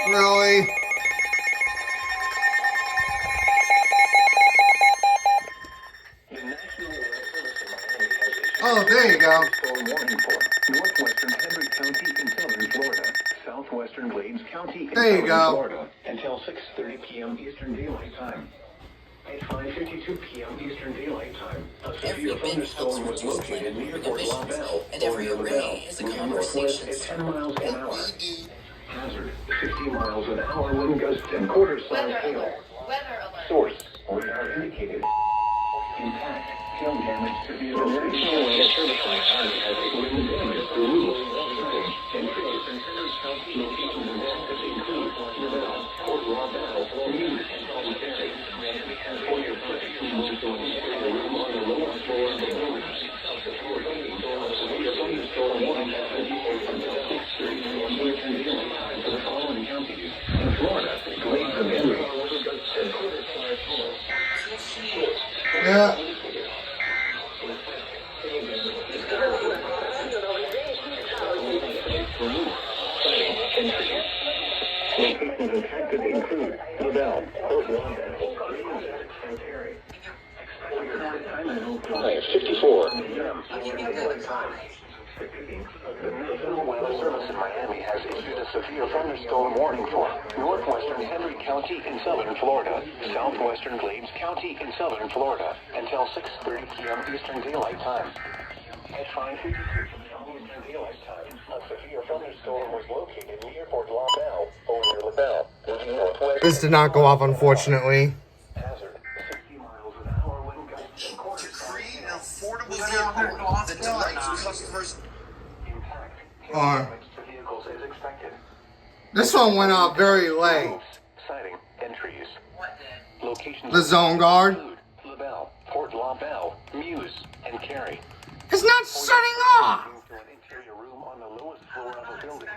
Really? Oh, there you go. Storm warning for northwestern Henry County in southern Florida, southwestern Glades County in southern Florida, until 6:30 p.m. Eastern Daylight Time. At 5:52 p.m. Eastern Daylight Time, a severe thunderstorm was located near Fort Lauderdale, every array is a northwest at 10 miles an hour. Hazard: 50 miles an hour wind gusts and quarter-size hail. Source: radar indicated. Impact: hail damage severe. The National Weather Service has wind damage to roofs, siding, and trees in Henry County. Locations and damages include Lauderdale, Fort Lauderdale, Muse, and Cary. For your protection, also ensure the room on the lowest floor of the building. Severe thunderstorm warning has been issued until 6:30 p.m. Eastern Daylight Time for the following counties: in Florida, Glades and Henry, and quarter-size hail. Yeah. Locations impacted include Lauderdale, Fort Lauderdale, and Cary. 5:54 p.m. Daylight Time. The National Weather Service in Miami has issued a severe thunderstorm warning for northwestern Henry County in southern Florida, southwestern Glades County in southern Florida, until 6:30 p.m. Eastern Daylight Time. At 5:52 Eastern Daylight Time, a severe thunderstorm was located near Fort Lauderdale, or near LaBelle, moving northwest. This did not go off, unfortunately. Hazard: 60 miles an hour wind gusts and quarter. To create an affordable vehicle that delights customers. Vehicles is expected. This one went off very late. Siding and trees. Locations. The zone guard. LaBelle, Fort Lauderdale, Muse, and Cary. It's not shutting off. To an interior room on the lowest floor of a building.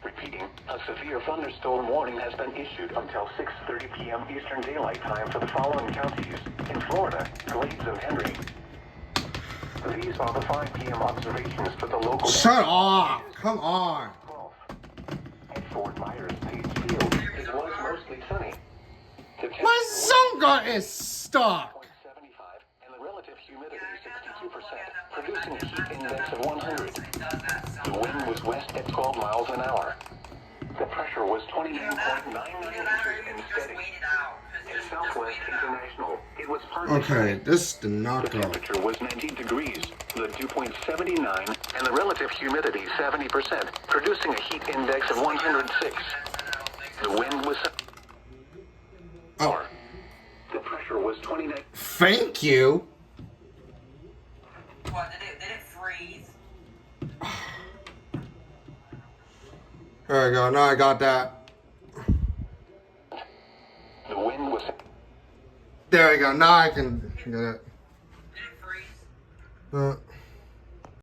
Repeating, a severe thunderstorm warning has been issued until 6:30 p.m. Eastern Daylight Time for the following counties: in Florida, Glades and Henry. These are the 5 p.m. observations for the local. Shut off! Come on. At Fort Myers, Page Field, it was mostly sunny. My zone guard is stuck. 75 and the relative humidity 62%, producing a heat index of 100. The wind was west at 12 miles an hour. The pressure was 29.9 millimeters and steady. At Southwest International, it was partly Okay, sunny. this did not The go. temperature was 19 degrees, the dew point 79, and the relative humidity 70%, producing a heat index of 106. The wind was... Oh, The pressure was 29... thank you. What, did it freeze? There we go. Now I got that. The wind was... There we go. Now I can get it. Did it freeze?